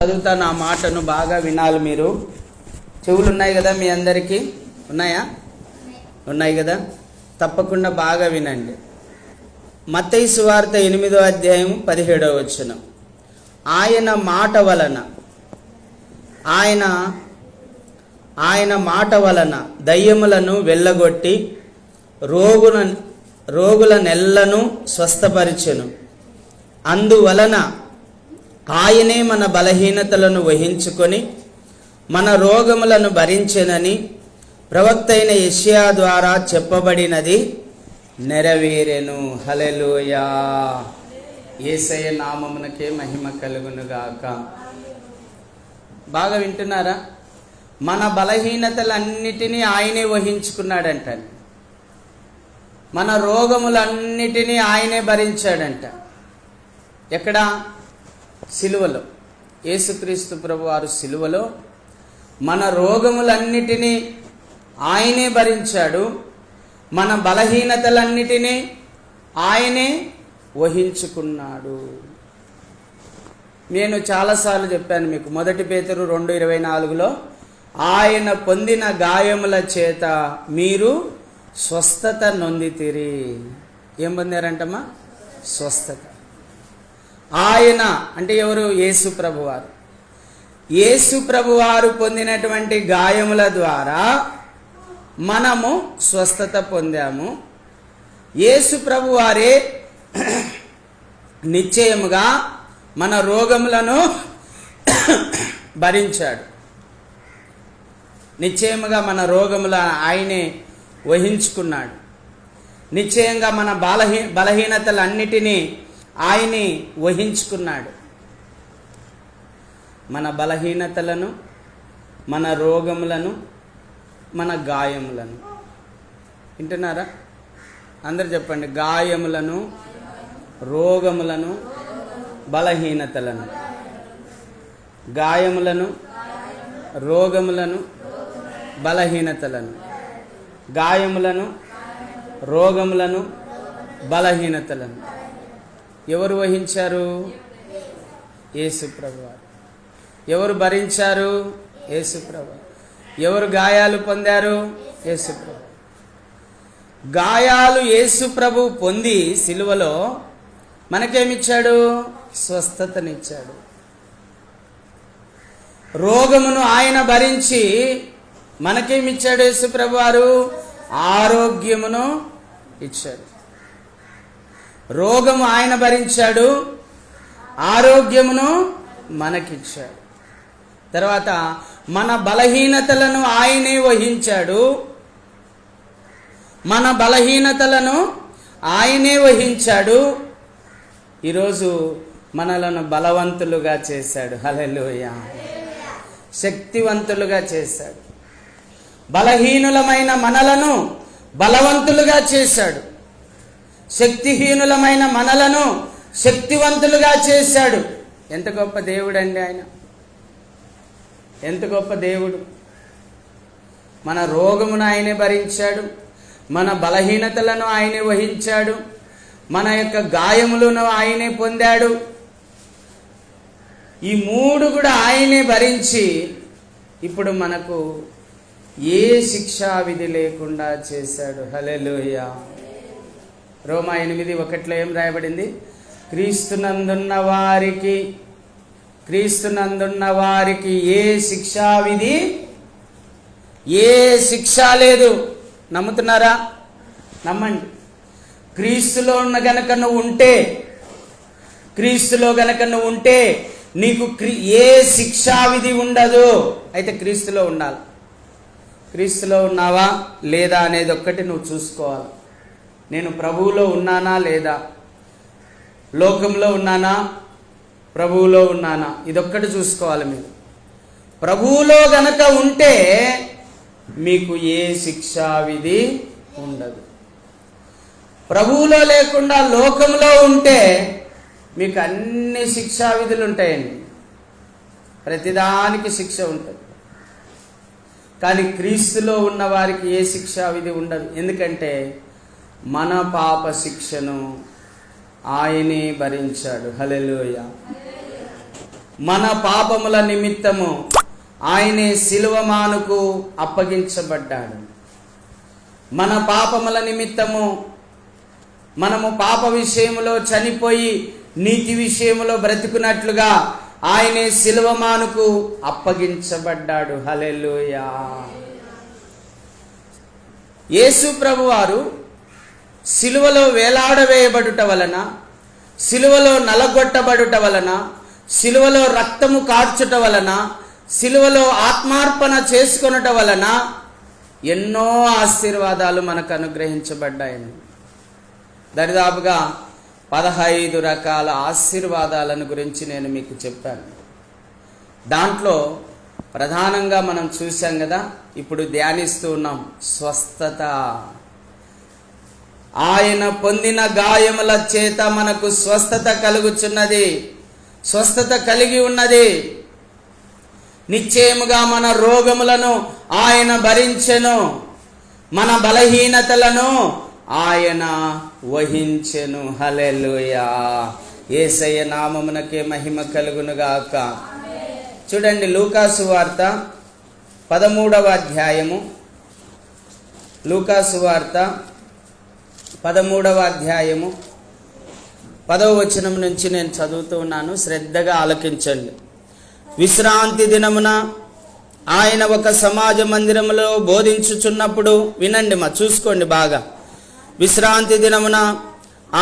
చదువుతాను ఆ మాటను బాగా వినాలి మీరు. చెవులు ఉన్నాయి కదా మీ అందరికీ? ఉన్నాయా? ఉన్నాయి కదా? తప్పకుండా బాగా వినండి. మత్తయి సువార్త 8వ అధ్యాయం 17వ వచనం. ఆయన మాట వలన దయ్యములను వెళ్ళగొట్టి రోగులనెల్లను స్వస్థపరిచెను. అందువలన ఆయనే మన బలహీనతలను వహించుకొని మన రోగములను భరించెనని ప్రవక్త అయిన యెషయా ద్వారా చెప్పబడినది నెరవేరెను. హల్లెలూయా. యేసయ్య నామమునకే మహిమ కలుగును గాక. బాగా వింటున్నారా? మన బలహీనతలన్నిటినీ ఆయనే వహించుకున్నాడంట. మన రోగములన్నిటినీ ఆయనే భరించాడంట. ఎక్కడ? సిలువలో. యేసుక్రీస్తు ప్రభువారు సిలువలో మన రోగములన్నిటినీ ఆయనే భరించాడు. మన బలహీనతలన్నిటినీ ఆయనే వహించుకున్నాడు. నేను చాలాసార్లు చెప్పాను మీకు. 1 పేతురు 2:24లో ఆయన పొందిన గాయముల చేత మీరు స్వస్థత నొందితిరి. ఏం పొందారంటమ్మా? స్వస్థత. ఆయన అంటే ఎవరు? యేసు ప్రభువారు. యేసు ప్రభువారు పొందినటువంటి గాయముల ద్వారా మనము స్వస్థత పొందాము. యేసు ప్రభువారే నిశ్చయముగా మన రోగములను భరించాడు. నిశ్చయముగా మన రోగములను ఆయనే వహించుకున్నాడు. నిశ్చయంగా మన బలహీనతలన్నిటినీ ఆయనే వహించుకున్నాడు. మన బలహీనతలను, మన రోగములను, మన గాయములను. వింటున్నారా? అందరు చెప్పండి. గాయములను, రోగములను, బలహీనతలను. గాయములను, రోగములను, బలహీనతలను. గాయములను, రోగములను, బలహీనతలను ఎవరు వహించారు? యేసు ప్రభువారు. ఎవరు భరించారు? యేసు ప్రభువారు. ఎవరు గాయాలు పొందారు? యేసు ప్రభు. గాయాలు యేసు ప్రభు పొంది సిలువలో మనకేమిచ్చాడు? స్వస్థతనిచ్చాడు. రోగమును ఆయన భరించి మనకేమిచ్చాడు? యేసు ప్రభువారు ఆరోగ్యమును ఇచ్చాడు. రోగము ఆయన భరించాడు, ఆరోగ్యమును మనకిచ్చాడు. తర్వాత మన బలహీనతలను ఆయనే వహించాడు. మన బలహీనతలను ఆయనే వహించాడు. ఈరోజు మనలను బలవంతులుగా చేశాడు. హల్లెలూయా. శక్తివంతులుగా చేశాడు. బలహీనులమైన మనలను బలవంతులుగా చేశాడు. శక్తిహీనులమైన మనలను శక్తివంతులుగా చేశాడు. ఎంత గొప్ప దేవుడు అండి ఆయన! ఎంత గొప్ప దేవుడు! మన రోగమును ఆయనే భరించాడు, మన బలహీనతలను ఆయనే వహించాడు, మన యొక్క గాయములను ఆయనే పొందాడు. ఈ 3 కూడా ఆయనే భరించి ఇప్పుడు మనకు ఏ శిక్షా విధి లేకుండా చేశాడు. హల్లెలూయా. రోమా 8:1 ఏం రాయబడింది? క్రీస్తునందున్న వారికి ఏ శిక్షా విధి, ఏ శిక్ష లేదు. నమ్ముతున్నారా? నమ్మండి. క్రీస్తులో గనక నువ్వు ఉంటే నీకు ఏ శిక్షా విధి ఉండదు. అయితే క్రీస్తులో ఉండాలి. క్రీస్తులో ఉన్నావా లేదా అనేది ఒక్కటి నువ్వు చూసుకోవాలి. నేను ప్రభువులో ఉన్నానా లేదా? లోకంలో ఉన్నానా? ప్రభువులో ఉన్నానా? ఇదొక్కటి చూసుకోవాలి మీరు. ప్రభువులో గనక ఉంటే మీకు ఏ శిక్షా విధి ఉండదు. ప్రభువులో లేకుండా లోకంలో ఉంటే మీకు అన్ని శిక్షా విధులు ఉంటాయండి. ప్రతిదానికి శిక్ష ఉంటుంది. కానీ క్రీస్తులో ఉన్న వారికి ఏ శిక్షా విధి ఉండదు. ఎందుకంటే మన పాప శిక్షను ఆయనే భరించాడు. హల్లెలూయా. మన పాపముల నిమిత్తము ఆయనే సిలువమానుకు అప్పగించబడ్డాడు. మన పాపముల నిమిత్తము మనము పాప విషయములో చనిపోయి నీతి విషయములో బ్రతుకున్నట్లుగా ఆయనే సిలువమానుకు అప్పగించబడ్డాడు. హల్లెలూయా. యేసు ప్రభువారు సిలువలో వేలాడవేయబడుట వలన, సిలువలో నలగొట్టబడుట వలన, సిలువలో రక్తము కార్చుట వలన, సిలువలో ఆత్మార్పణ చేసుకొనుట వలన ఎన్నో ఆశీర్వాదాలు మనకు అనుగ్రహించబడ్డాయని. దరిదాపుగా 15 రకాల ఆశీర్వాదాలను గురించి నేను మీకు చెప్పాను. దాంట్లో ప్రధానంగా మనం చూసాం కదా, ఇప్పుడు ధ్యానిస్తూ ఉన్నాం స్వస్థత. ఆయన పొందిన గాయముల చేత మనకు స్వస్థత కలుగుచున్నది, స్వస్థత కలిగి ఉన్నది. నిశ్చయముగా మన రోగములను ఆయన భరించెను, మన బలహీనతలను ఆయన వహించెను. హల్లెలూయా. యేసయ్య నామమునకే మహిమ కలుగునుగాక. చూడండి, లూకాసు వార్త 13వ అధ్యాయము, లూకాసు వార్త 13వ అధ్యాయము 10వ వచనం నుంచి నేను చదువుతూ ఉన్నాను, శ్రద్ధగా ఆలకించండి. విశ్రాంతి దినమున ఆయన ఒక సమాజ మందిరములో బోధించుచున్నప్పుడు, వినండి చూసుకోండి బాగా. విశ్రాంతి దినమున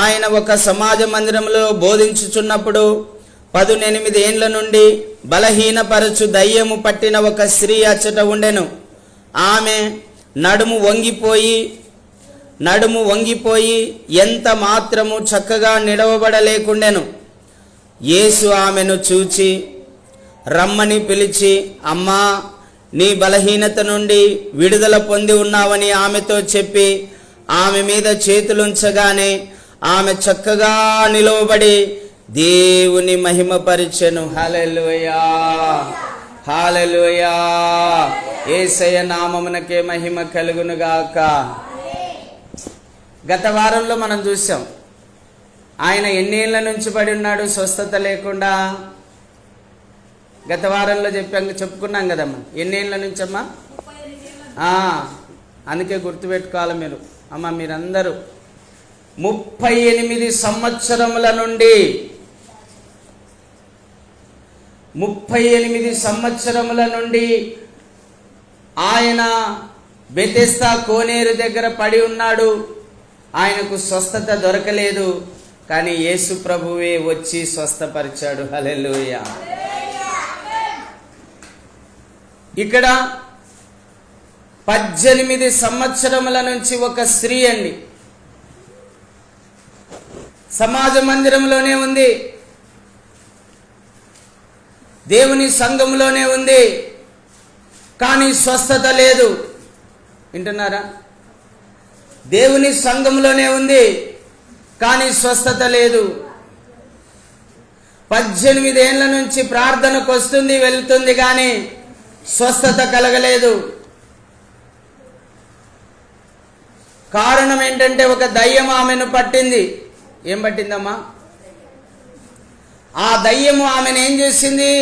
ఆయన ఒక సమాజ మందిరములో బోధించుచున్నప్పుడు 18 ఏండ్ల నుండి బలహీనపరచు దయ్యము పట్టిన ఒక స్త్రీ అచ్చట ఉండెను. ఆమె నడుము వంగిపోయి ఎంత మాత్రము చక్కగా నిలవబడలేకుండెను. యేసు ఆమెను చూచి రమ్మని పిలిచి, అమ్మా, నీ బలహీనత నుండి విడుదల పొంది ఉన్నావని ఆమెతో చెప్పి ఆమె మీద చేతులుంచగానే ఆమె చక్కగా నిలవబడి దేవుని మహిమపరిచెను. హల్లెలూయా, హల్లెలూయా. యేసయ్య నామమునకే మహిమ కలుగునుగాక. గత వారంలో మనం చూసాం, ఆయన ఎన్నేళ్ల నుంచి పడి ఉన్నాడు స్వస్థత లేకుండా. గత వారంలో చెప్పుకున్నాం కదమ్మా. ఎన్నేళ్ల నుంచమ్మా? అందుకే గుర్తుపెట్టుకోవాలి మీరు అమ్మ, మీరందరూ 38 సంవత్సరముల నుండి 38 సంవత్సరముల నుండి ఆయన బెతెస్దా కోనేరు దగ్గర పడి ఉన్నాడు. ఆయనకు స్వస్థత దొరకలేదు, కానీ యేసు ప్రభువే వచ్చి స్వస్థపరిచాడు. హల్లెలూయా. ఇక్కడ 18 సంవత్సరముల నుంచి ఒక స్త్రీ అండి, సమాజ మందిరంలోనే ఉంది, దేవుని సంఘంలోనే ఉంది, కానీ స్వస్థత లేదు. వింటున్నారా? దేవుని సంఘంలోనే ఉంది, కానీ స్వస్థత లేదు. 18 ఏండ్ల నుంచి ప్రార్థనకు వస్తుంది, వెళ్తుంది, కానీ స్వస్థత కలగలేదు. కారణం ఏంటంటే ఒక దయ్యం ఆమెను పట్టింది. ఏం పట్టిందమ్మా? ఆ దయ్యము ఆమెను ఏం చేసింది?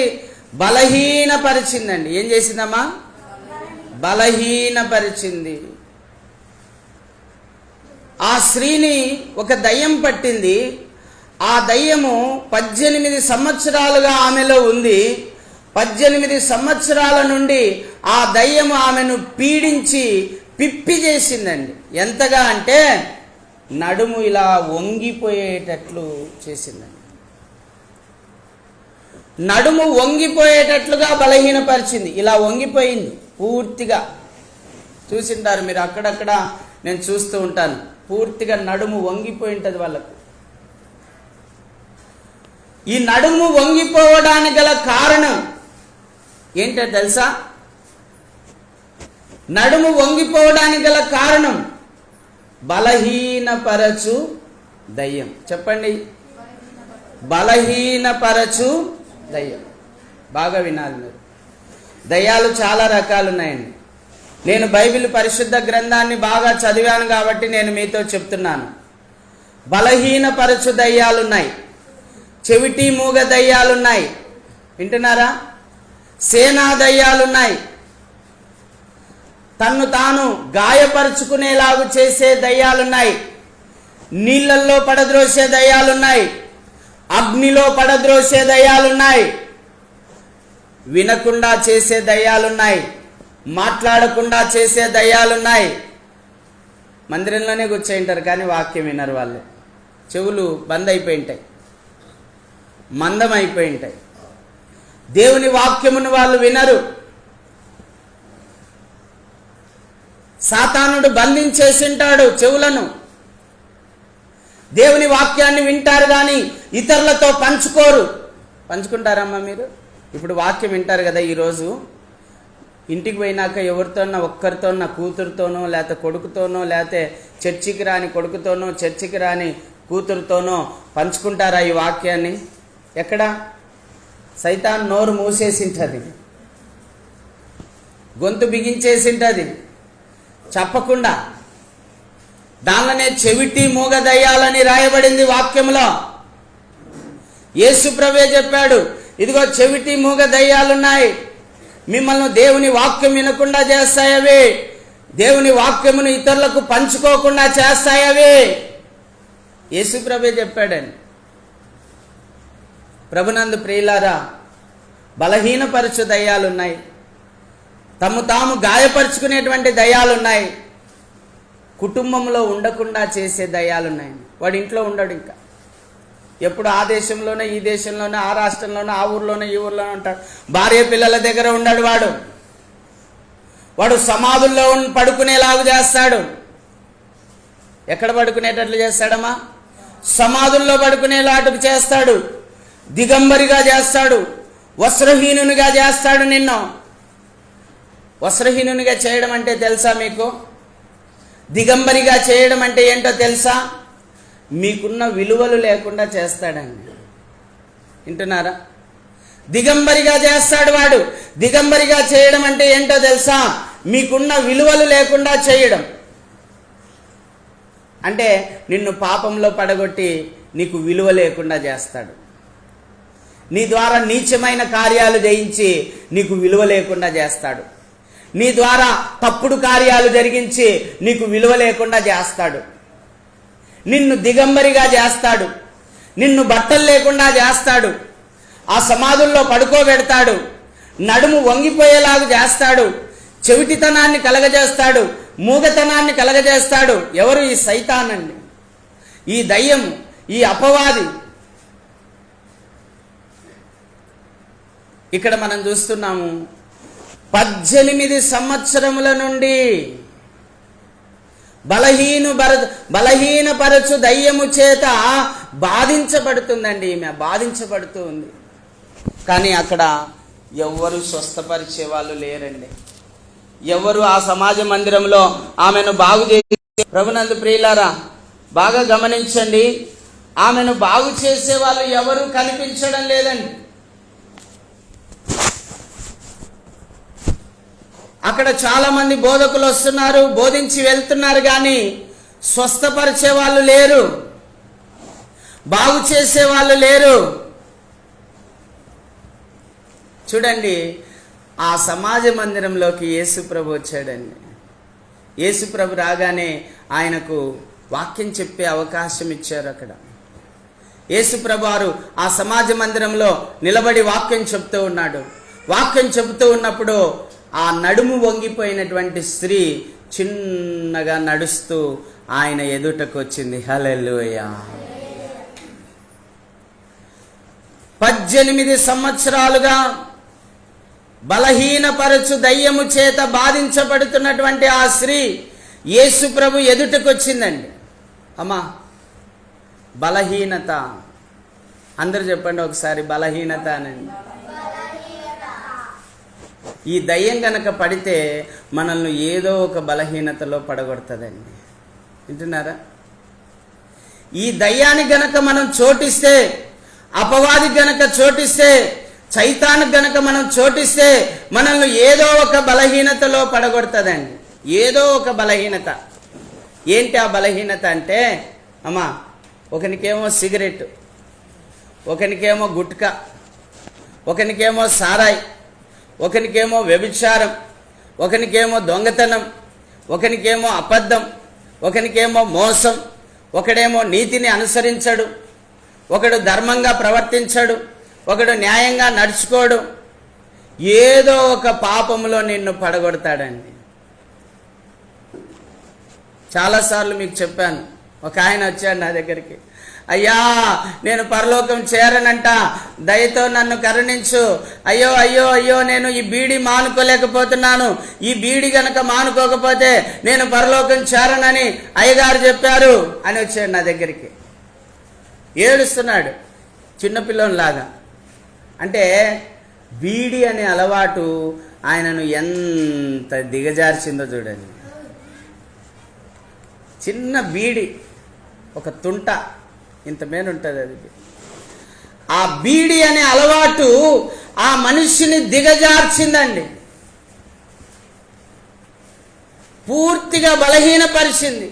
బలహీనపరిచిందండి. ఏం చేసిందమ్మా? బలహీనపరిచింది. ఆ స్త్రీని ఒక దయ్యం పట్టింది. ఆ దయ్యము 18 సంవత్సరాలుగా ఆమెలో ఉంది. 18 సంవత్సరాల నుండి ఆ దయ్యము ఆమెను పీడించి పిప్పి చేసిందండి. ఎంతగా అంటే నడుము ఇలా వంగిపోయేటట్లు చేసిందండి. నడుము వంగిపోయేటట్లుగా బలహీనపరిచింది. ఇలా వంగిపోయింది పూర్తిగా. చూసింటారు మీరు, అక్కడక్కడ నేను చూస్తూ ఉంటాను, పూర్తిగా నడుము వంగిపోయి ఉంటుంది వాళ్ళకు. ఈ నడుము వంగిపోవడానికి గల కారణం ఏంటో తెలుసా? నడుము వంగిపోవడానికి గల కారణం బలహీనపరచు దయ్యం. చెప్పండి, బలహీనపరచు దయ్యం. బాగా వినాలి మీరు. దయ్యాలు చాలా రకాలు ఉన్నాయండి. నేను బైబిల్ పరిశుద్ధ గ్రంథాన్ని బాగా చదివాను కాబట్టి నేను మీతో చెప్తున్నాను. బలహీనపరచు దయ్యాలున్నాయి, చెవిటి మూగ దయ్యాలున్నాయి, వింటున్నారా? సేనా దయ్యాలున్నాయి. తన్ను తాను గాయపరుచుకునేలాగు చేసే దయ్యాలున్నాయి. నీళ్ళల్లో పడద్రోసే దయ్యాలున్నాయి. అగ్నిలో పడద్రోసే దయ్యాలున్నాయి. వినకుండా చేసే దయ్యాలున్నాయి. మాట్లాడకుండా చేసే దయ్యాలున్నాయి. మందిరంలోనే కూర్చోయింటారు కానీ వాక్యం వినరు. వాళ్ళు చెవులు బంద్ అయిపోయి ఉంటాయి, మందం అయిపోయి ఉంటాయి. దేవుని వాక్యమును వాళ్ళు వినరు. సాతానుడు బంధించేసింటాడు చెవులను. దేవుని వాక్యాన్ని వింటారు కానీ ఇతరులతో పంచుకోరు. పంచుకుంటారమ్మా మీరు? ఇప్పుడు వాక్యం వింటారు కదా, ఈరోజు ఇంటికి పోయినాక ఎవరితోన్నా ఒక్కరితోన్నా, కూతురుతోనో లేకపోతే కొడుకుతోనో లేకపోతే చర్చికి రాని కొడుకుతోనో చర్చికి రాని కూతురుతోనో పంచుకుంటారా ఈ వాక్యాన్ని? ఎక్కడ? సైతాన్ నోరు మూసేసింటది, గొంతు బిగించేసింటది చెప్పకుండా. దానిలోనే చెవిటి మూగ దయ్యాలని రాయబడింది వాక్యంలో. యేసు ప్రభువే చెప్పాడు, ఇదిగో చెవిటి మూగ దయ్యాలున్నాయి, మిమ్మల్ని దేవుని వాక్యం వినకుండా చేస్తాయవి, దేవుని వాక్యమును ఇతరులకు పంచుకోకుండా చేస్తాయవి. యేసు ప్రభువే చెప్పాడని. ప్రభునందు ప్రియులారా, బలహీనపరచు దయ్యాలున్నాయి. తమ తాము గాయపరుచుకునేటువంటి దయ్యాలున్నాయి. కుటుంబంలో ఉండకుండా చేసే దయ్యాలున్నాయి. వాడి ఇంట్లో ఉండడు, ఇంకా ఎప్పుడు ఆ దేశంలోనే ఈ దేశంలోనే ఆ రాష్ట్రంలోనే ఆ ఊర్లోనే ఈ ఊర్లోనే ఉంటాడు. భార్య పిల్లల దగ్గర ఉండడు. వాడు సమాధుల్లో పడుకునేలాగా చేస్తాడు. ఎక్కడ పడుకునేటట్లు చేస్తాడమ్మా? సమాధుల్లో పడుకునేలాంటి చేస్తాడు. దిగంబరిగా చేస్తాడు. వస్త్రహీనునిగా చేస్తాడు నిన్ను. వస్త్రహీనునిగా చేయడం అంటే తెలుసా మీకు? దిగంబరిగా చేయడం అంటే ఏంటో తెలుసా? మీకున్న విలువలు లేకుండా చేస్తాడండి. వింటున్నారా? దిగంబరిగా చేస్తాడు వాడు. దిగంబరిగా చేయడం అంటే ఏంటో తెలుసా? మీకున్న విలువలు లేకుండా చేయడం. అంటే నిన్ను పాపంలో పడగొట్టి నీకు విలువ లేకుండా చేస్తాడు. నీ ద్వారా నీచమైన కార్యాలు చేయించి నీకు విలువ లేకుండా చేస్తాడు. నీ ద్వారా తప్పుడు కార్యాలు జరిగించి నీకు విలువ లేకుండా చేస్తాడు. నిన్ను దిగంబరిగా చేస్తాడు. నిన్ను బట్టలు లేకుండా చేస్తాడు. ఆ సమాధుల్లో పడుకోబెడతాడు. నడుము వంగిపోయేలాగా చేస్తాడు. చెవిటితనాన్ని కలగజేస్తాడు. మూగతనాన్ని కలగజేస్తాడు. ఎవరు? ఈ సైతానండి, ఈ దయ్యము, ఈ అపవాది. ఇక్కడ మనం చూస్తున్నాము, 18 సంవత్సరముల నుండి బలహీనపరచు దయ్యము చేత బాధించబడుతుందండి. ఈమె బాధించబడుతూ ఉంది. కానీ అక్కడ ఎవ్వరు స్వస్థపరిచే వాళ్ళు లేరండి. ఎవరు ఆ సమాజ మందిరంలో ఆమెను బాగు చేసి, ప్రభునందు ప్రియులారా బాగా గమనించండి, ఆమెను బాగు చేసే వాళ్ళు ఎవరు కనిపించడం లేదండి. అక్కడ చాలా మంది బోధకులు వస్తున్నారు, బోధించి వెళ్తున్నారు, కానీ స్వస్థపరిచే వాళ్ళు లేరు, బాగు చేసే వాళ్ళు లేరు. చూడండి, ఆ సమాజ మందిరంలోకి యేసుప్రభు వచ్చాడండి. యేసుప్రభు రాగానే ఆయనకు వాక్యం చెప్పే అవకాశం ఇచ్చారు. అక్కడ యేసుప్రభు వారు ఆ సమాజ మందిరంలో నిలబడి వాక్యం చెప్తూ ఉన్నాడు. వాక్యం చెబుతూ ఉన్నప్పుడు ఆ నడుము వంగిపోయినటువంటి స్త్రీ చిన్నగా నడుస్తూ ఆయన ఎదుటకు వచ్చింది. హల్లెలూయా. 18 సంవత్సరాలుగా బలహీనపరచు దయ్యము చేత బాధించబడుతున్నటువంటి ఆ స్త్రీ యేసు ప్రభు ఎదుటకు వచ్చిందండి. అమ్మా, బలహీనత. అందరూ చెప్పండి ఒకసారి, బలహీనత అనండి. ఈ దయ్యం గనక పడితే మనల్ని ఏదో ఒక బలహీనతలో పడగొడుతుందండి. వింటున్నారా? ఈ దయ్యానికి గనక మనం చోటిస్తే, అపవాది గనక చోటిస్తే, సైతానికి గనక మనం చోటిస్తే మనల్ని ఏదో ఒక బలహీనతలో పడగొడుతుందండి. ఏదో ఒక బలహీనత. ఏంటి ఆ బలహీనత అంటే, అమ్మా, ఒకనికేమో సిగరెట్, ఒకనికేమో గుట్కా, ఒకనికేమో సారాయి, ఒకనికేమో వ్యభిచారం, ఒకనికేమో దొంగతనం, ఒకనికేమో అబద్ధం, ఒకనికేమో మోసం, ఒకడేమో నీతిని అనుసరించడు, ఒకడు ధర్మంగా ప్రవర్తించడు, ఒకడు న్యాయంగా నడుచుకోడు. ఏదో ఒక పాపములో నిన్ను పడగొడతాడండి. చాలాసార్లు మీకు చెప్పాను. ఒక ఆయన వచ్చాడు నా దగ్గరికి, అయ్యా నేను పరలోకం చేరనంట, దయతో నన్ను కరుణించు, అయ్యో అయ్యో అయ్యో నేను ఈ బీడి మానుకోలేకపోతున్నాను, ఈ బీడి గనక మానుకోకపోతే నేను పరలోకం చేరనని అయ్యగారు చెప్పారు అని వచ్చాడు నా దగ్గరికి. ఏడుస్తున్నాడు చిన్నపిల్లోనిలాగా. అంటే బీడి అనే అలవాటు ఆయనను ఎంత దిగజార్చిందో చూడండి. చిన్న బీడి, ఒక తుంట ఇంత మేలు ఉంటుంది అది. ఆ బీడి అనే అలవాటు ఆ మనిషిని దిగజార్చిందండి, పూర్తిగా బలహీనపరిచింది.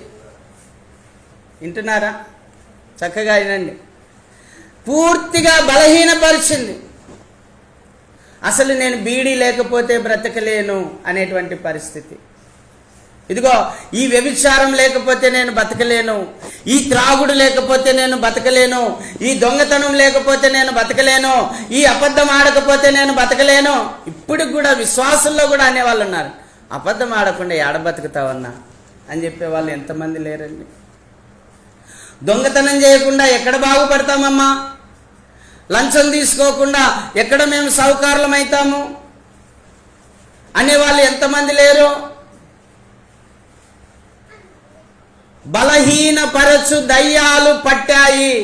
వింటున్నారా? చక్కగా వినండి. పూర్తిగా బలహీనపరిచింది. అసలు నేను బీడీ లేకపోతే బ్రతకలేను అనేటువంటి పరిస్థితి. ఇదిగో ఈ వ్యభిచారం లేకపోతే నేను బతకలేను, ఈ త్రాగుడు లేకపోతే నేను బతకలేను, ఈ దొంగతనం లేకపోతే నేను బతకలేను, ఈ అబద్ధం ఆడకపోతే నేను బతకలేను. ఇప్పుడు కూడా విశ్వాసంలో కూడా అనేవాళ్ళు ఉన్నారు, అబద్ధం ఆడకుండా ఏడ బతుకుతావన్నా అని చెప్పేవాళ్ళు ఎంతమంది లేరండి. దొంగతనం చేయకుండా ఎక్కడ బాగుపడతామమ్మా, లంచం తీసుకోకుండా ఎక్కడ మేము సౌకర్యం అవుతాము అనేవాళ్ళు ఎంతమంది లేరు. బలహీనపరచు దయ్యాలు పట్టాయి.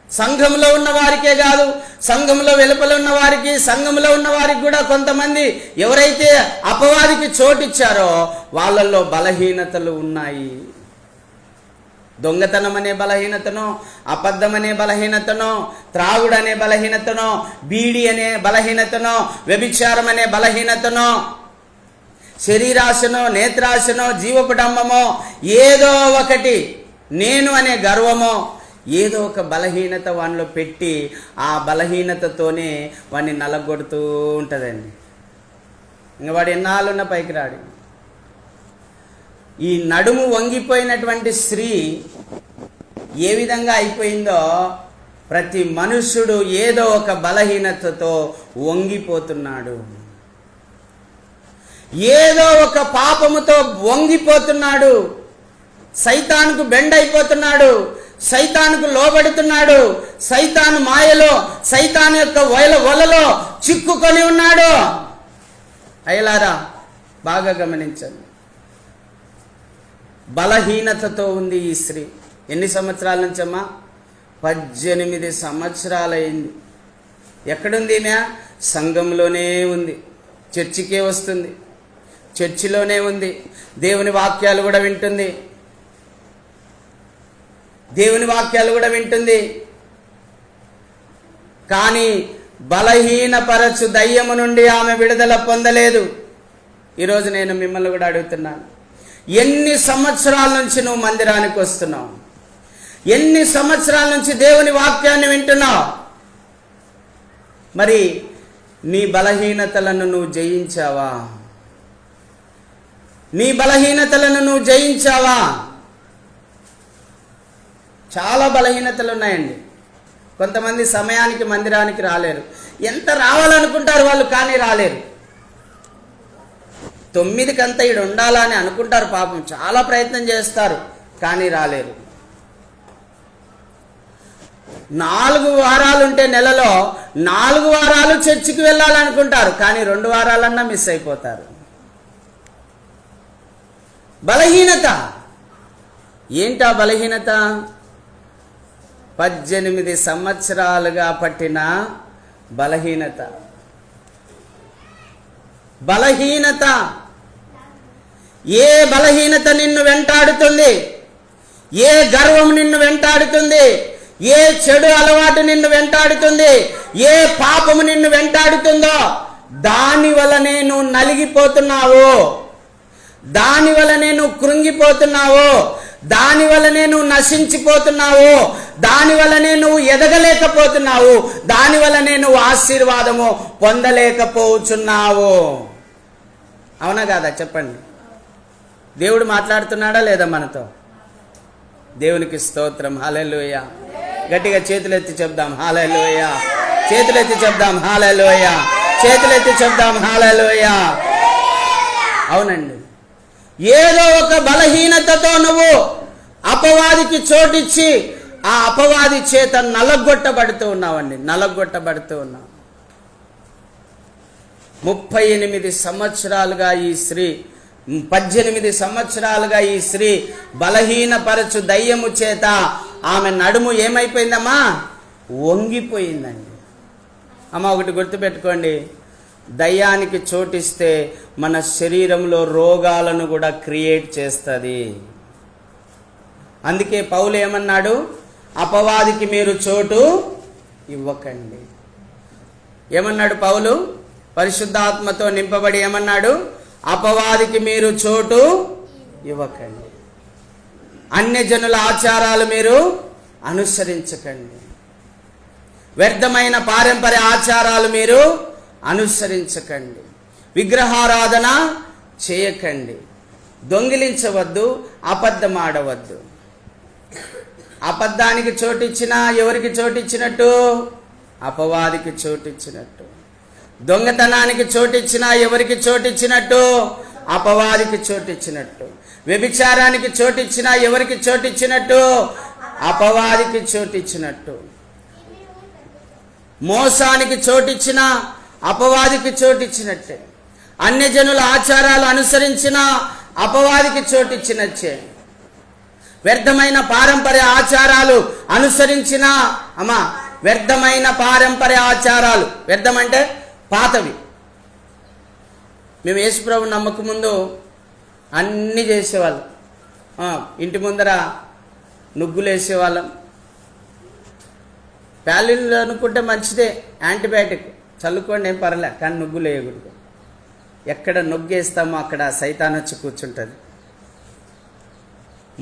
సంఘంలో ఉన్న వారికే కాదు, సంఘంలో వెలుపల ఉన్న వారికి, సంఘంలో ఉన్న వారికి కూడా కొంతమంది ఎవరైతే అపవాదికి చోటిచ్చారో వాళ్ళల్లో బలహీనతలు ఉన్నాయి. దొంగతనం అనే బలహీనతనో, అబద్ధం అనే బలహీనతనో, త్రాగుడు అనే బలహీనతనో, బీడి అనే బలహీనతనో, వ్యభిచారం అనే బలహీనతనో, శరీరాశనో, నేత్రాశనో, జీవపుడంబమో, ఏదో ఒకటి నేను అనే గర్వమో, ఏదో ఒక బలహీనత వానిలో పెట్టి ఆ బలహీనతతోనే వాడిని నలగొడుతూ ఉంటుందండి. ఇంకా వాడు ఎన్నాళ్ళున్న పైకి రాడు. ఈ నడుము వంగిపోయినటువంటి స్త్రీ ఏ విధంగా అయిపోయిందో, ప్రతి మనుష్యుడు ఏదో ఒక బలహీనతతో వంగిపోతున్నాడు, ఏదో ఒక పాపముతో వంగిపోతున్నాడు, సైతానుకు బెండైపోతున్నాడు, సైతానుకు లోబడుతున్నాడు, సైతాను మాయలో, సైతాను యొక్క వలలో చిక్కుకొని ఉన్నాడు. అయ్యలారా బాగా గమనించండి. బలహీనతతో ఉంది ఈ స్త్రీ. ఎన్ని సంవత్సరాల నుంచమ్మా? 18 సంవత్సరాలైంది. ఎక్కడుంది ఈమె? సంఘంలోనే ఉంది, చర్చికే వస్తుంది, చర్చిలోనే ఉంది, దేవుని వాక్యాలు కూడా వింటుంది, దేవుని వాక్యాలు కూడా వింటుంది. కానీ బలహీనపరచు దయ్యము నుండి ఆమె విడుదల పొందలేదు. ఈరోజు నేను మిమ్మల్ని కూడా అడుగుతున్నాను, ఎన్ని సంవత్సరాల నుంచి నువ్వు మందిరానికి వస్తున్నావు? ఎన్ని సంవత్సరాల నుంచి దేవుని వాక్యాన్ని వింటున్నావు? మరి నీ బలహీనతలను నువ్వు జయించావా? నీ బలహీనతలను నువ్వు జయించావా? చాలా బలహీనతలు ఉన్నాయండి. కొంతమంది సమయానికి మందిరానికి రాలేరు. ఎంత రావాలనుకుంటారు వాళ్ళు, కానీ రాలేరు. 9 ఈడు ఉండాలని అనుకుంటారు, పాపం చాలా ప్రయత్నం చేస్తారు, కానీ రాలేరు. 4 వారాలు ఉంటే నెలలో 4 వారాలు చర్చికి వెళ్ళాలనుకుంటారు, కానీ 2 వారాలన్నా మిస్ అయిపోతారు. బలహీనత. ఏంటా బలహీనత? 18 సంవత్సరాలుగా పట్టిన బలహీనత. బలహీనత. ఏ బలహీనత నిన్ను వెంటాడుతుంది? ఏ గర్వం నిన్ను వెంటాడుతుంది? ఏ చెడు అలవాటు నిన్ను వెంటాడుతుంది? ఏ పాపము నిన్ను వెంటాడుతుందో దాని వలనే నువ్వు నలిగిపోతున్నావు, దాని వలనే నువ్వు కృంగిపోతున్నావు, దాని వల్లనే నువ్వు నశించిపోతున్నావు, దాని వల్లనే నువ్వు ఎదగలేకపోతున్నావు, దాని వల్లనే నువ్వు ఆశీర్వాదము పొందలేకపోతున్నావు. అవునా కాదా చెప్పండి? దేవుడు మాట్లాడుతున్నాడా లేదా మనతో? దేవునికి స్తోత్రం. హల్లెలూయా. గట్టిగా చేతులెత్తి చెప్దాం హల్లెలూయా. చేతులెత్తి చెప్దాం హల్లెలూయా. చేతులెత్తి చెప్దాం హల్లెలూయా. అవునండి, ఏదో ఒక బలహీనతతో నువ్వు అపవాదికి చోటిచ్చి ఆ అపవాది చేత నలగొట్టబడుతూ ఉన్నావండి, నలగొట్టబడుతూ ఉన్నావు. 38 సంవత్సరాలుగా ఈ స్త్రీ, 18 సంవత్సరాలుగా ఈ స్త్రీ బలహీనపరచు దయ్యము చేత ఆమె నడుము ఏమైపోయిందమ్మా? వంగిపోయిందండి. అమ్మ ఒకటి గుర్తుపెట్టుకోండి, దయ్యానికి చోటిస్తే మన శరీరంలో రోగాలను కూడా క్రియేట్ చేస్తుంది. అందుకే పౌలు ఏమన్నాడు? అపవాదికి మీరు చోటు ఇవ్వకండి. ఏమన్నాడు పౌలు? పరిశుద్ధాత్మతో నింపబడి ఏమన్నాడు? అపవాదికి మీరు చోటు ఇవ్వకండి. అన్యజనుల ఆచారాలు మీరు అనుసరించకండి. వ్యర్థమైన పారంపర్య ఆచారాలు మీరు అనుసరించకండి. విగ్రహారాధన చేయకండి. దొంగిలించవద్దు, అబద్ధమాడవద్దు. అబద్ధానికి చోటిచ్చినా ఎవరికి చోటిచ్చినట్టు? అపవాదికి చోటిచ్చినట్టు. దొంగతనానికి చోటిచ్చినా ఎవరికి చోటిచ్చినట్టు? అపవాదికి చోటిచ్చినట్టు. వ్యభిచారానికి చోటిచ్చినా ఎవరికి చోటిచ్చినట్టు? అపవాదికి చోటిచ్చినట్టు. మోసానికి చోటిచ్చినా అపవాదికి చోటిచ్చినట్టే. అన్యజనుల ఆచారాలు అనుసరించిన అపవాదికి చోటిచ్చినట్టే. వ్యర్థమైన పారంపర్య ఆచారాలు అనుసరించిన వ్యర్థమైన పారంపర్య ఆచారాలు, వ్యర్థం అంటే పాతవి. మేము యేసుప్రభు నమ్మక ముందు అన్నీ చేసేవాళ్ళం. ఇంటి ముందర నుగ్గులు వేసేవాళ్ళం. ప్యాలిన్లు అనుకుంటే మంచిదే, యాంటీబయాటిక్ చల్లుకోండి ఏం పర్లే, కానీ నుగ్గులు వేయకూడదు. ఎక్కడ నొగ్గేస్తామో అక్కడ సైతాన్ వచ్చి కూర్చుంటుంది.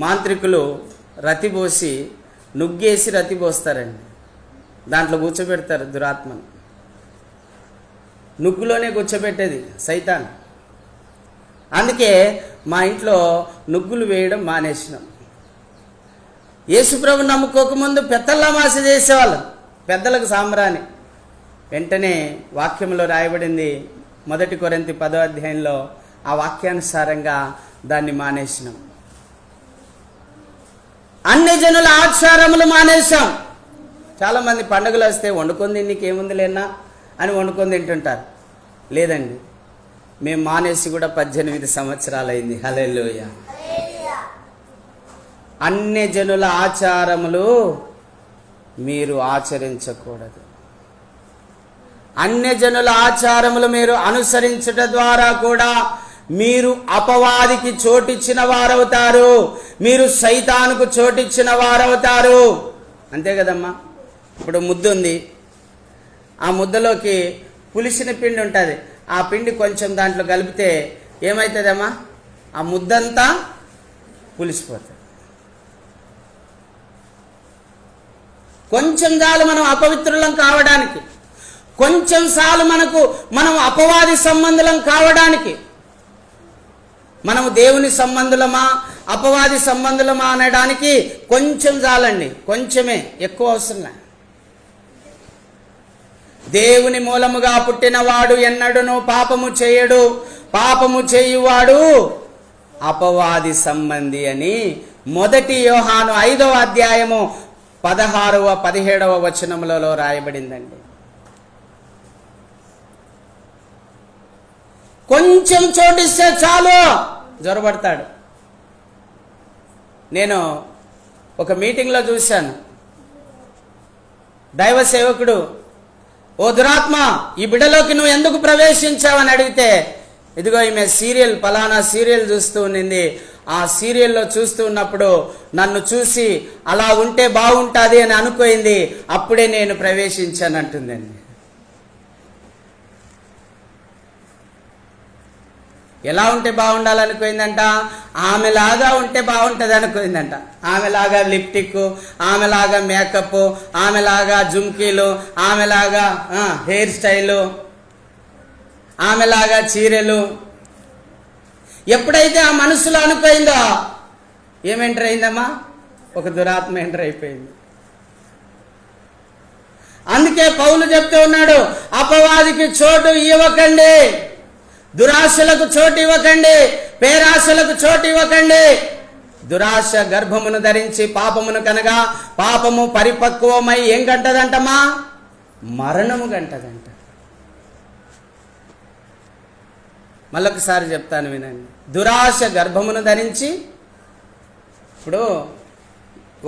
మాంత్రికులు రతిపోసి నుగ్గేసి రతిపోస్తారండి, దాంట్లో కూర్చోబెడతారు దురాత్మను. నుగ్గులోనే కూర్చోబెట్టేది సైతాన్. అందుకే మా ఇంట్లో నుగ్గులు వేయడం మానేసినాం. యేసుప్రభు నమ్ముకోకముందు పెద్దలమాస చేసేవాళ్ళం, పెద్దలకు సాంబ్రాణి. వెంటనే వాక్యంలో రాయబడింది 1 కొరింథీ 10వ అధ్యాయంలో, ఆ వాక్యానుసారంగా దాన్ని మానేసినాం. అన్ని జనుల ఆచారములు మానేశాం. చాలామంది పండుగలు వస్తే వండుకొని నీకేముంది లేనా అని వండుకొని తింటుంటారు. లేదండి, మేము మానేసి కూడా 18 సంవత్సరాలు అయింది. హల్లెలూయా. అన్ని జనుల ఆచారములు మీరు ఆచరించకూడదు. అన్యజనుల ఆచారములు మీరు అనుసరించుట ద్వారా కూడా మీరు అపవాదికి చోటిచ్చిన వారవుతారు, మీరు సైతానుకు చోటిచ్చిన వారవుతారు. అంతే కదమ్మా. ఇప్పుడు ముద్ద ఉంది, ఆ ముద్దలోకి పులిసిన పిండి ఉంటుంది. ఆ పిండి కొంచెం దాంట్లో కలిపితే ఏమవుతుందమ్మా? ఆ ముద్దంతా పులిసిపోతుంది. కొంచెం చాలు మనం అపవిత్రులం కావడానికి, కొంచెం చాలు మనం అపవాది సంబంధులం కావడానికి. మనము దేవుని సంబంధులమా అపవాది సంబంధులమా అనడానికి కొంచెం చాలండి, కొంచెమే, ఎక్కువ అవసరం. దేవుని మూలముగా పుట్టినవాడు ఎన్నడును పాపము చేయడు, పాపము చేయువాడు అపవాది సంబంధి అని 1 యోహాను 5వ అధ్యాయము 16వ 17వ వచనములలో రాయబడిందండి. కొంచెం చోటిస్తే చాలు జ్వరపడతాడు. నేను ఒక మీటింగ్లో చూశాను, దైవ సేవకుడు, ఓ దురాత్మ, ఈ బిడ్డలోకి నువ్వు ఎందుకు ప్రవేశించావని అడిగితే, ఇదిగో ఈమె సీరియల్, పలానా సీరియల్ చూస్తూ ఉన్నింది, ఆ సీరియల్లో చూస్తూ ఉన్నప్పుడు నన్ను చూసి అలా ఉంటే బాగుంటుంది అని అనుకోయింది, అప్పుడే నేను ప్రవేశించానంటుందండి. ఎలా ఉంటే బాగుండాలనుకుందంట? ఆమెలాగా ఉంటే బాగుంటుంది అనుకుందంట. ఆమెలాగా లిప్టిక్, ఆమెలాగా మేకప్, ఆమెలాగా జుమ్కీలు, ఆమెలాగా హెయిర్ స్టైలు, ఆమెలాగా చీరలు. ఎప్పుడైతే ఆ మనసులో అనుకోయిందో ఏం ఎంటర్ అయిందమ్మా? ఒక దురాత్మ ఎంటర్ అయిపోయింది. అందుకే పౌలు చెప్తూ ఉన్నాడు, అపవాదికి చోటు ఇవ్వకండి, దురాశలకు చోటు ఇవ్వకండి, పేరాశలకు చోటు ఇవ్వకండి. దురాశ గర్భమును ధరించి పాపమును కనగా పాపము పరిపక్వమై ఏం గంటదంటమా? మరణము గంటదంట. మళ్ళొకసారి చెప్తాను వినండి. దురాశ గర్భమును ధరించి, ఇప్పుడు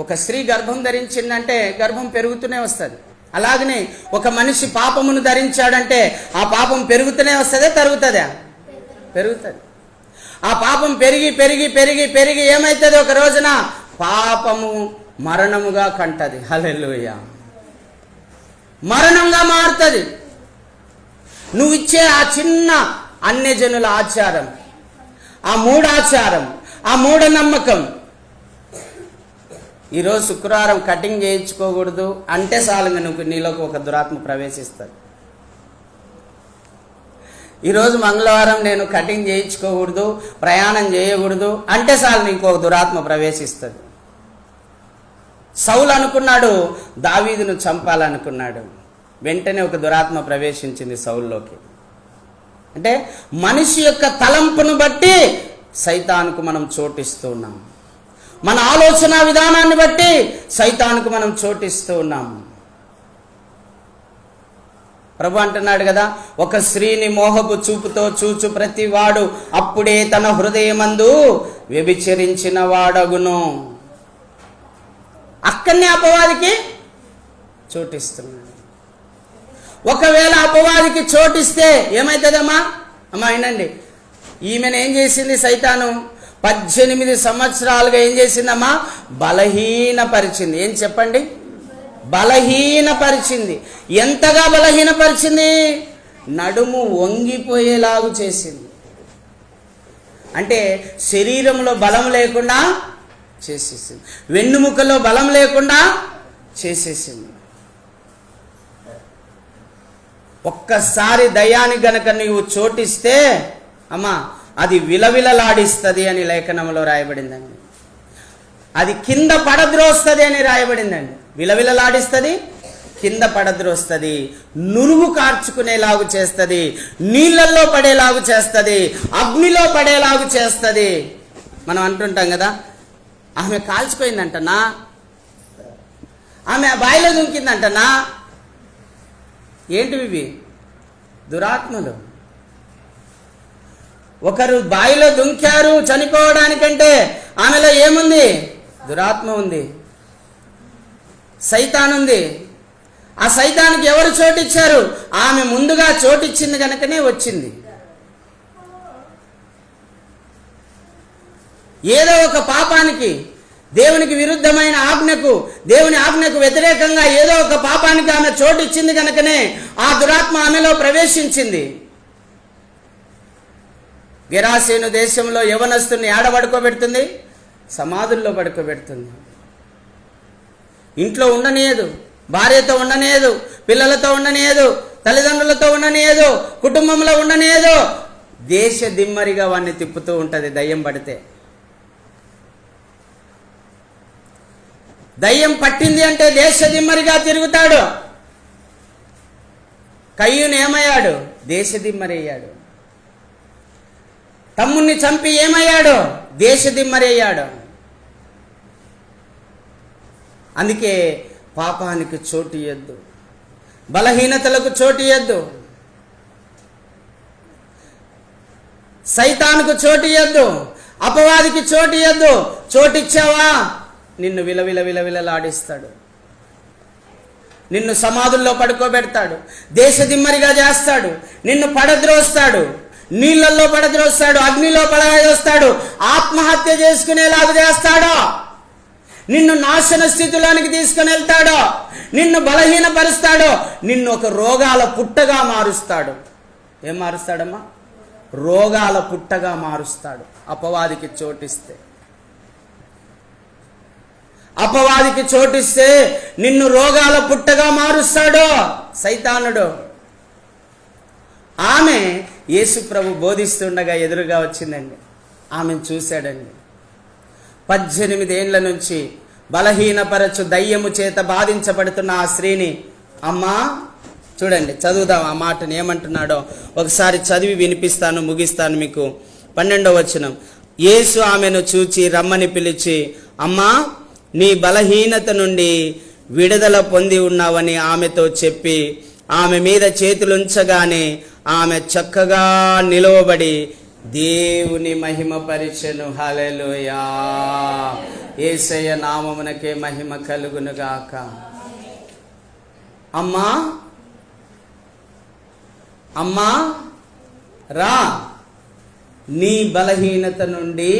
ఒక స్త్రీ గర్భం ధరించిందంటే గర్భం పెరుగుతూనే వస్తుంది. అలాగనే ఒక మనిషి పాపమును ధరించాడంటే ఆ పాపం పెరుగుతూనే వస్తుందా తరుగుతుందా? పెరుగుతుంది. ఆ పాపం పెరిగి పెరిగి పెరిగి పెరిగి ఏమవుతుంది? ఒక రోజున పాపము మరణముగా కంటది. హల్లెలూయా. మరణంగా మారుతుంది. నువ్వు ఇచ్చే ఆ చిన్న అన్యజనుల ఆచారం, ఆ మూఢాచారం, ఆ మూఢనమ్మకం. ఈరోజు శుక్రవారం కటింగ్ చేయించుకోకూడదు అంటే చాలు నువ్వు నీలోకి ఒక దురాత్మ ప్రవేశిస్తుంది. ఈరోజు మంగళవారం నేను కటింగ్ చేయించుకోకూడదు, ప్రయాణం చేయకూడదు అంటే చాలు నీకు ఒక దురాత్మ ప్రవేశిస్తుంది. సౌలు అనుకున్నాడు దావీదును చంపాలనుకున్నాడు, వెంటనే ఒక దురాత్మ ప్రవేశించింది సౌలులోకి. అంటే మనిషి యొక్క తలంపును బట్టి సైతానుకు మనం చోటిస్తూ ఉన్నాం. మన ఆలోచన విధానాన్ని బట్టి సైతానుకు మనం చోటిస్తూ ఉన్నాం. ప్రభు అంటున్నాడు కదా, ఒక స్త్రీని మోహపు చూపుతో చూచు ప్రతి వాడు అప్పుడే తన హృదయమందు వ్యభిచరించిన వాడగును. అక్కడనే అపవాదికి చోటిస్తున్నాడు. ఒకవేళ అపవాదికి చోటిస్తే ఏమవుతుందమ్మా? అమ్మా వినండి, ఈమెను ఏం చేసింది సైతాను? 18 సంవత్సరాలుగా ఏం చేసిందమ్మా? బలహీనపరిచింది. ఏం చెప్పండి? బలహీనపరిచింది. ఎంతగా బలహీనపరిచింది? నడుము వంగిపోయేలాగు చేసింది. అంటే శరీరంలో బలం లేకుండా చేసేసింది, వెన్నుముకలో బలం లేకుండా చేసేసింది. ఒక్కసారి దయ్యానికి గనక నీవు చోటిస్తే అమ్మా అది విలవిలలాడిస్తుంది అని లేఖనంలో రాయబడిందండి. అది కింద పడద్రోస్తుంది అని రాయబడిందండి. విలవిలలాడిస్తుంది, కింద పడద్రోస్తుంది, నురుగు కార్చుకునేలాగు చేస్తుంది, నీళ్ళల్లో పడేలాగు చేస్తుంది, అగ్నిలో పడేలాగు చేస్తుంది. మనం అంటుంటాం కదా, ఆమె కాల్చిపోయిందంటనా, ఆమె బాయిలో దుంకిందంటనా. ఏంటివి ఇవి? దురాత్మలు. ఒకరు బాయిలో దుంకారు చనిపోవడానికంటే ఆమెలో ఏముంది? దురాత్మ ఉంది, సైతాన్ ఉంది. ఆ సైతానికి ఎవరు చోటిచ్చారు? ఆమె ముందుగా చోటిచ్చింది కనుకనే వచ్చింది. ఏదో ఒక పాపానికి, దేవునికి విరుద్ధమైన ఆజ్ఞకు, దేవుని ఆజ్ఞకు వ్యతిరేకంగా ఏదో ఒక పాపానికి ఆమె చోటిచ్చింది కనుకనే ఆ దురాత్మ ఆమెలో ప్రవేశించింది. గెరాసేను దేశంలో యవనస్తుని ఏడ పడుకోబెడుతుంది? సమాధుల్లో పడుకోబెడుతుంది. ఇంట్లో ఉండనీయదు, భార్యతో ఉండనీయదు, పిల్లలతో ఉండనీయదు, తల్లిదండ్రులతో ఉండనీయదు, కుటుంబంలో ఉండనీయదు. దేశ దిమ్మరిగా వాడిని తిప్పుతూ ఉంటుంది దయ్యం పడితే. దయ్యం పట్టింది అంటే దేశ దిమ్మరిగా తిరుగుతాడు. కయ్యూను ఏమయ్యాడు? దేశ దిమ్మరి అయ్యాడు. తమ్ముణ్ణి చంపి ఏమయ్యాడు? దేశ దిమ్మరి అయ్యాడు. అందుకే పాపానికి చోటు ఇయ్యద్దు, బలహీనతలకు చోటు ఇయ్యద్దు, సైతానుకు చోటు ఇయ్యద్దు, అపవాదికి చోటు ఇయ్యద్దు. చోటిచ్చావా నిన్ను విలవిలలాడిస్తాడు, నిన్ను సమాధుల్లో పడుకోబెడతాడు, దేశ దిమ్మరిగా చేస్తాడు, నిన్ను పడద్రోస్తాడు, నీళ్ళల్లో పడద్రోస్తాడు, అగ్నిలో పడవేస్తాడు, ఆత్మహత్య చేసుకునేలాగా చేస్తాడు, నిన్ను నాశన స్థితిలోనికి తీసుకుని వెళ్తాడు, నిన్ను బలహీనపరుస్తాడు, నిన్ను ఒక రోగాల పుట్టగా మారుస్తాడు. ఏం మారుస్తాడమ్మా? రోగాల పుట్టగా మారుస్తాడు. అపవాదికి చోటిస్తే నిన్ను రోగాల పుట్టగా మారుస్తాడు సైతానుడు. ఆమె యేసు ప్రభు బోధిస్తుండగా ఎదురుగా వచ్చిందండి. ఆమెను చూశాడండి. 18 ఏళ్ల నుంచి బలహీనపరచు దయ్యము చేత బాధించబడుతున్న ఆ స్త్రీని, అమ్మా చూడండి, చదువుదాం ఆ మాటను ఏమంటున్నాడో ఒకసారి చదివి వినిపిస్తాను, ముగిస్తాను మీకు. 12వ వచనం. యేసు ఆమెను చూచి రమ్మని పిలిచి, అమ్మా నీ బలహీనత నుండి విడుదల పొంది ఉన్నావని ఆమెతో చెప్పి ఆమె మీద చేతులుంచగానే ఆమె చక్కగా నిలవబడి దేవుని మహిమపరిచెను. హల్లెలూయా. యేసయ్య నామమునకే మహిమ కలుగునుగాక. అమ్మా అమ్మా రా, నీ బలహీనత నుండి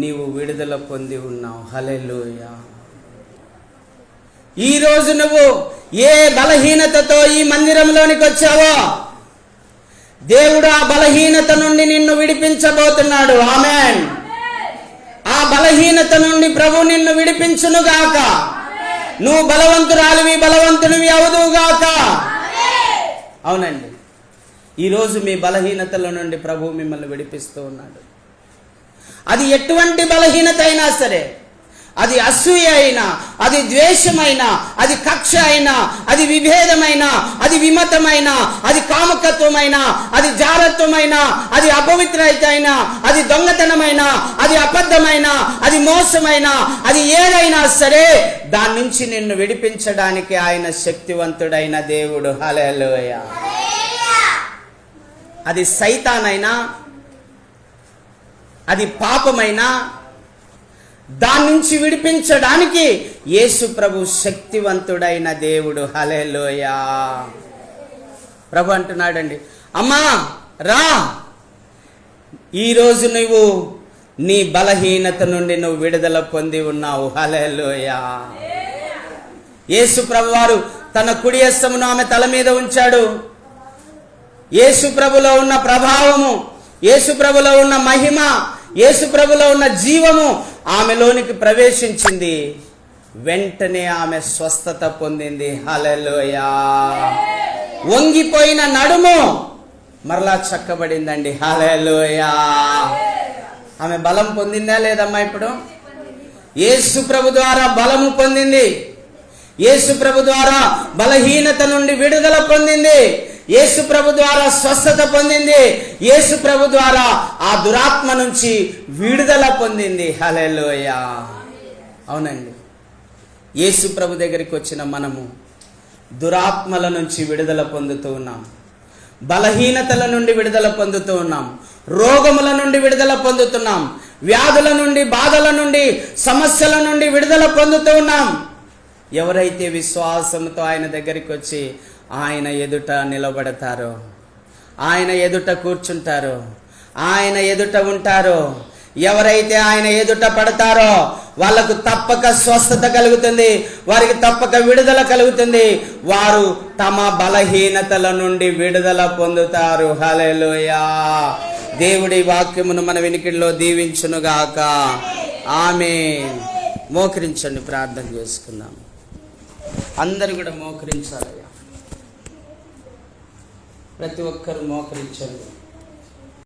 నీవు విడుదల పొంది ఉన్నావు. హల్లెలూయా. ఈరోజు నువ్వు ఏ బలహీనతతో ఈ మందిరంలోనికి వచ్చావో దేవుడు ఆ బలహీనత నుండి నిన్ను విడిపించబోతున్నాడు. ఆమేన్. ఆ బలహీనత నుండి ప్రభు నిన్ను విడిపించునుగాక. నువ్వు బలవంతురాలివి, బలవంతునివి అవుదువుగాక. అవునండి, ఈరోజు మీ బలహీనతల నుండి ప్రభు మిమ్మల్ని విడిపిస్తూ ఉన్నాడు. అది ఎటువంటి బలహీనత అయినా సరే, అది అసూయ అయినా, అది ద్వేషమైనా, అది కక్ష అయినా, అది విభేదమైనా, అది విమతమైన, అది కామకత్వమైనా, అది జారత్వమైనా, అది అపవిత్రత అయినా, అది దొంగతనమైన, అది అబద్ధమైన, అది మోసమైన, అది ఏదైనా సరే దాని నుంచి నిన్ను విడిపించడానికి ఆయన శక్తివంతుడైన దేవుడు. హల్లెలూయా. అది సైతానైనా, అది పాపమైనా, దాని నుంచి విడిపించడానికి యేసు ప్రభు శక్తివంతుడైన దేవుడు. హల్లెలూయా. ప్రభు అంటున్నాడండి, అమ్మా రా, ఈరోజు నువ్వు నీ బలహీనత నుండి నువ్వు విడుదల పొంది ఉన్నావు. హల్లెలూయా. యేసు ప్రభు వారు తన కుడి హస్తమును ఆమె తల మీద ఉంచాడు. యేసు ప్రభులో ఉన్న ప్రభావము, యేసు ప్రభులో ఉన్న మహిమ, యేసు ప్రభులో ఉన్న జీవము ఆమెలోనికి ప్రవేశించింది. వెంటనే ఆమె స్వస్థత పొందింది. హల్లెలూయా. వంగిపోయిన నడుము మరలా చక్కబడిందండి. హల్లెలూయా. ఆమె బలం పొందిందా లేదమ్మా? ఇప్పుడు యేసు ప్రభు ద్వారా బలము పొందింది. యేసు ప్రభు ద్వారా బలహీనత నుండి విడుదల పొందింది. యేసు ప్రభు ద్వారా స్వస్థత పొందింది. యేసు ప్రభు ద్వారా ఆ దురాత్మ నుంచి విడుదల పొందింది. హల్లెలూయా. అవునండి, యేసు ప్రభు దగ్గరికి వచ్చిన మనము దురాత్మల నుంచి విడుదల పొందుతూ ఉన్నాం, బలహీనతల నుండి విడుదల పొందుతూ ఉన్నాం, రోగముల నుండి విడుదల పొందుతున్నాం, వ్యాధుల నుండి, బాధల నుండి, సమస్యల నుండి విడుదల పొందుతూ ఉన్నాం. ఎవరైతే విశ్వాసంతో ఆయన దగ్గరికి వచ్చి ఆయన ఎదుట నిలబడతారో, ఆయన ఎదుట కూర్చుంటారో, ఆయన ఎదుట ఉంటారో, ఎవరైతే ఆయన ఎదుట పడతారో వాళ్ళకు తప్పక స్వస్థత కలుగుతుంది, వారికి తప్పక విడుదల కలుగుతుంది. వారు తమ బలహీనతల నుండి విడుదల పొందుతారు. హల్లెలూయా. దేవుడి వాక్యమును మన వినికిడిలో దీవించునుగాక. ఆమేన్. మోకరించండి, ప్రార్థన చేసుకుందాం. అందరూ కూడా మోకరించాలయ్యా. ప్రతి ఒక్కరు మోకరించండి.